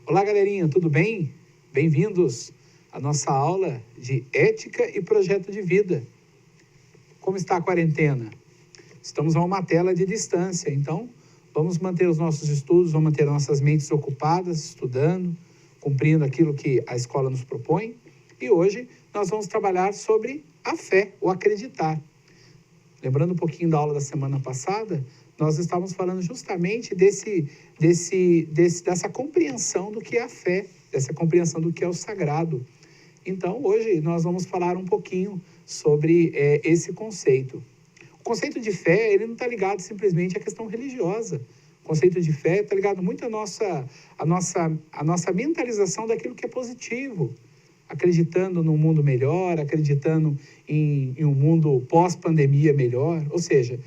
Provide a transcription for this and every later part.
Olá, galerinha, tudo bem? Bem-vindos à nossa aula de Ética e Projeto de Vida. Como está a quarentena? Estamos a uma tela de distância, então vamos manter os nossos estudos, vamos manter nossas mentes ocupadas, estudando, cumprindo aquilo que a escola nos propõe. E hoje nós vamos trabalhar sobre a fé, o acreditar. Lembrando um pouquinho da aula da semana passada, nós estávamos falando justamente dessa compreensão do que é a fé, dessa compreensão do que é o sagrado. Então, hoje nós vamos falar um pouquinho sobre esse conceito. O conceito de fé, ele não está ligado simplesmente à questão religiosa. O conceito de fé está ligado muito à nossa mentalização daquilo que é positivo, acreditando num mundo melhor, acreditando em um mundo pós-pandemia melhor. Ou seja,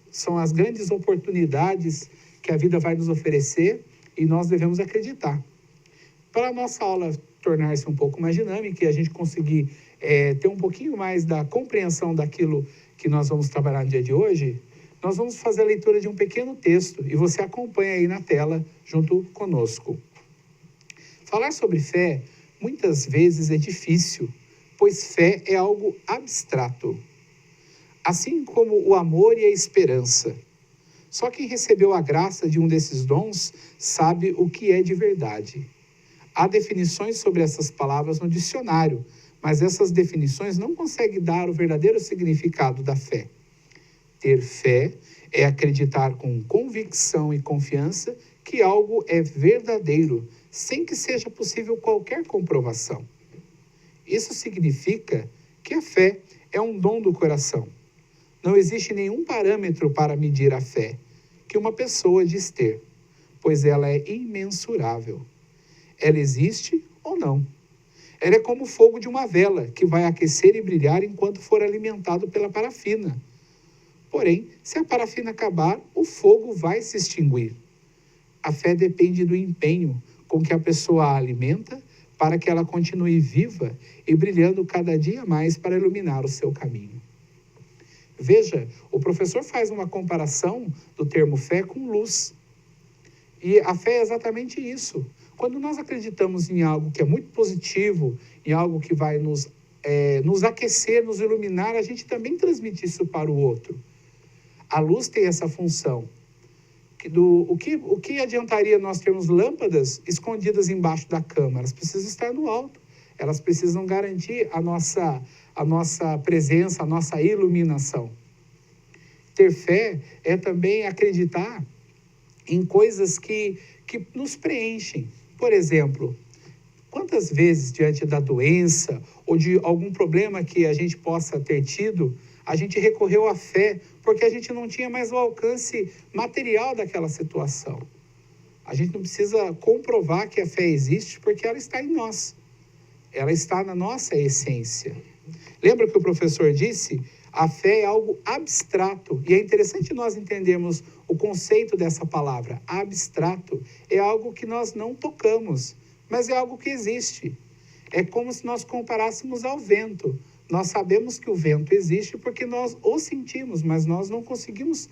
são as grandes oportunidades que a vida vai nos oferecer e nós devemos acreditar. Para a nossa aula tornar-se um pouco mais dinâmica e a gente conseguir ter um pouquinho mais da compreensão daquilo que nós vamos trabalhar no dia de hoje, nós vamos fazer a leitura de um pequeno texto e você acompanha aí na tela junto conosco. Falar sobre fé muitas vezes é difícil, pois fé é algo abstrato, assim como o amor e a esperança. Só quem recebeu a graça de um desses dons sabe o que é de verdade. Há definições sobre essas palavras no dicionário, mas essas definições não conseguem dar o verdadeiro significado da fé. Ter fé é acreditar com convicção e confiança que algo é verdadeiro, sem que seja possível qualquer comprovação. Isso significa que a fé é um dom do coração. Não existe nenhum parâmetro para medir a fé que uma pessoa diz ter, pois ela é imensurável. Ela existe ou não. Ela é como o fogo de uma vela, que vai aquecer e brilhar enquanto for alimentado pela parafina. Porém, se a parafina acabar, o fogo vai se extinguir. A fé depende do empenho com que a pessoa a alimenta para que ela continue viva e brilhando cada dia mais para iluminar o seu caminho. Veja, o professor faz uma comparação do termo fé com luz. E a fé é exatamente isso. Quando nós acreditamos em algo que é muito positivo, em algo que vai nos aquecer, nos iluminar, a gente também transmite isso para o outro. A luz tem essa função. O que adiantaria nós termos lâmpadas escondidas embaixo da cama? Elas precisam estar no alto. Elas precisam garantir a nossa presença, a nossa iluminação. Ter fé é também acreditar em coisas que nos preenchem. Por exemplo, quantas vezes diante da doença ou de algum problema que a gente possa ter tido, a gente recorreu à fé porque a gente não tinha mais o alcance material daquela situação. A gente não precisa comprovar que a fé existe porque ela está em nós. Ela está na nossa essência. Lembra que o professor disse? A fé é algo abstrato. E é interessante nós entendermos o conceito dessa palavra. Abstrato é algo que nós não tocamos, mas é algo que existe. É como se nós comparássemos ao vento. Nós sabemos que o vento existe porque nós o sentimos, mas nós não conseguimos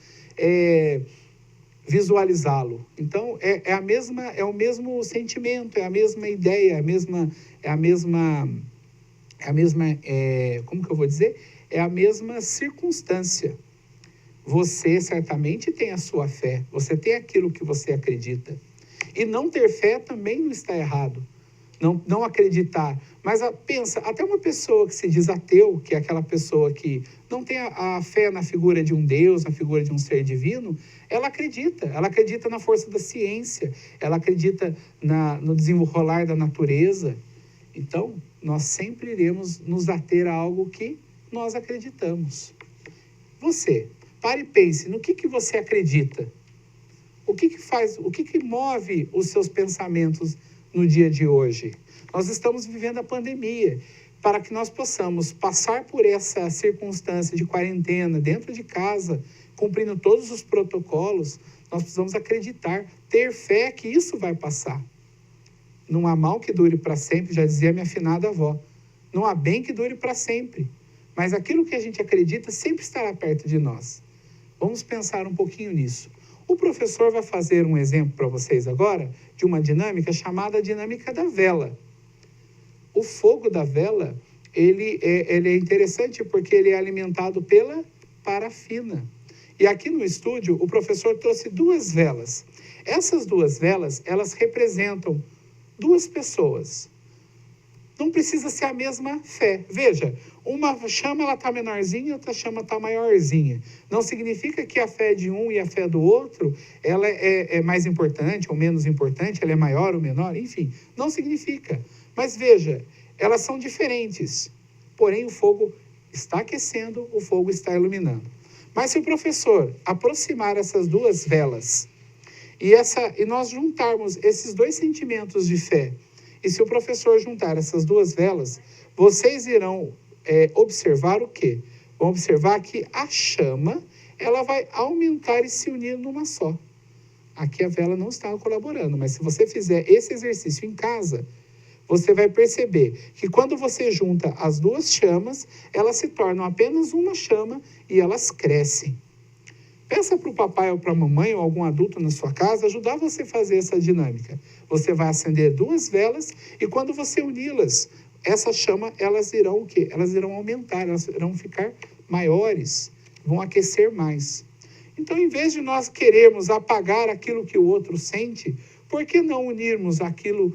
visualizá-lo. Então, é o mesmo sentimento, é a mesma ideia, como que eu vou dizer? É a mesma circunstância. Você certamente tem a sua fé, você tem aquilo que você acredita. E não ter fé também não está errado. Não acreditar. Mas pensa, até uma pessoa que se diz ateu, que é aquela pessoa que não tem a fé na figura de um Deus, na figura de um ser divino, ela acredita na força da ciência, ela acredita no desenrolar da natureza. Então, nós sempre iremos nos ater a algo que nós acreditamos. Você, pare e pense, no que você acredita? O que move os seus pensamentos no dia de hoje? Nós estamos vivendo a pandemia. Para que nós possamos passar por essa circunstância de quarentena dentro de casa, cumprindo todos os protocolos, nós precisamos acreditar, ter fé que isso vai passar. Não há mal que dure para sempre, já dizia minha afinada avó. Não há bem que dure para sempre. Mas aquilo que a gente acredita sempre estará perto de nós. Vamos pensar um pouquinho nisso. O professor vai fazer um exemplo para vocês agora de uma dinâmica chamada dinâmica da vela. O fogo da vela, ele é interessante porque ele é alimentado pela parafina. E aqui no estúdio, o professor trouxe 2 velas. Essas 2 velas, elas representam 2 pessoas. Não precisa ser a mesma fé. Veja, uma chama ela está menorzinha, outra chama está maiorzinha. Não significa que a fé de um e a fé do outro, ela é mais importante ou menos importante, ela é maior ou menor, enfim, não significa. Mas veja, elas são diferentes, porém o fogo está aquecendo, o fogo está iluminando. Mas se o professor aproximar essas 2 velas e nós juntarmos esses 2 sentimentos de fé, e se o professor juntar essas 2 velas, vocês irão observar o quê? Vão observar que a chama, ela vai aumentar e se unir numa só. Aqui a vela não está colaborando, mas se você fizer esse exercício em casa, você vai perceber que quando você junta as 2 chamas, elas se tornam apenas uma chama e elas crescem. Peça para o papai ou para a mamãe ou algum adulto na sua casa ajudar você a fazer essa dinâmica. Você vai acender 2 velas e quando você uni-las, essa chama, elas irão o quê? Elas irão aumentar, elas irão ficar maiores, vão aquecer mais. Então, em vez de nós querermos apagar aquilo que o outro sente, por que não unirmos aquilo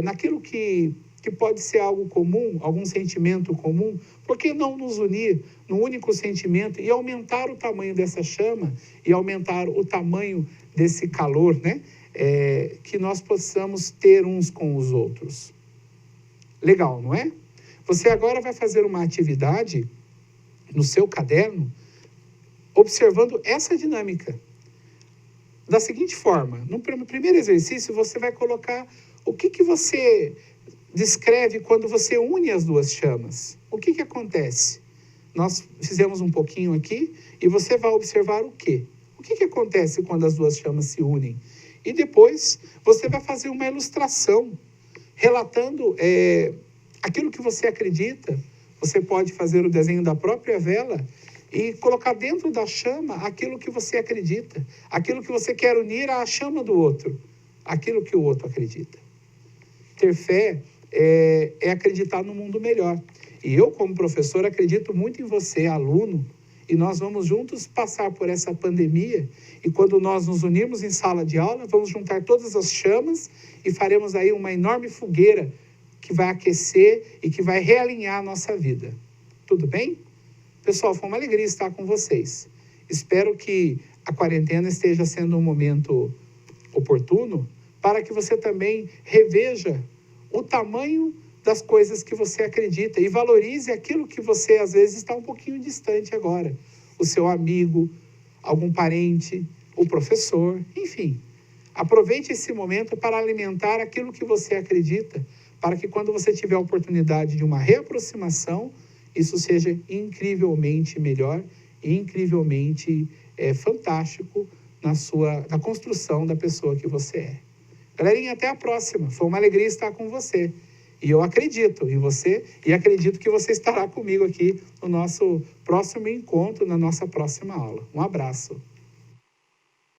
naquilo que pode ser algo comum, algum sentimento comum? Por que não nos unir num único sentimento e aumentar o tamanho dessa chama e aumentar o tamanho desse calor, né? Que nós possamos ter uns com os outros. Legal, não é? Você agora vai fazer uma atividade no seu caderno observando essa dinâmica. Da seguinte forma, no primeiro exercício você vai colocar o que você descreve quando você une as 2 chamas. O que acontece? Nós fizemos um pouquinho aqui e você vai observar o quê? O que acontece quando as 2 chamas se unem? E depois você vai fazer uma ilustração relatando aquilo que você acredita. Você pode fazer o desenho da própria vela e colocar dentro da chama aquilo que você acredita, aquilo que você quer unir à chama do outro, aquilo que o outro acredita. Ter fé é acreditar no mundo melhor. E eu, como professor, acredito muito em você, aluno, e nós vamos juntos passar por essa pandemia, e quando nós nos unirmos em sala de aula, vamos juntar todas as chamas e faremos aí uma enorme fogueira que vai aquecer e que vai realinhar a nossa vida. Tudo bem? Pessoal, foi uma alegria estar com vocês. Espero que a quarentena esteja sendo um momento oportuno para que você também reveja o tamanho das coisas que você acredita e valorize aquilo que você, às vezes, está um pouquinho distante agora. O seu amigo, algum parente, o professor, enfim. Aproveite esse momento para alimentar aquilo que você acredita, para que quando você tiver a oportunidade de uma reaproximação, isso seja incrivelmente melhor e incrivelmente fantástico na construção da pessoa que você é. Galerinha, até a próxima. Foi uma alegria estar com você. E eu acredito em você e acredito que você estará comigo aqui no nosso próximo encontro, na nossa próxima aula. Um abraço.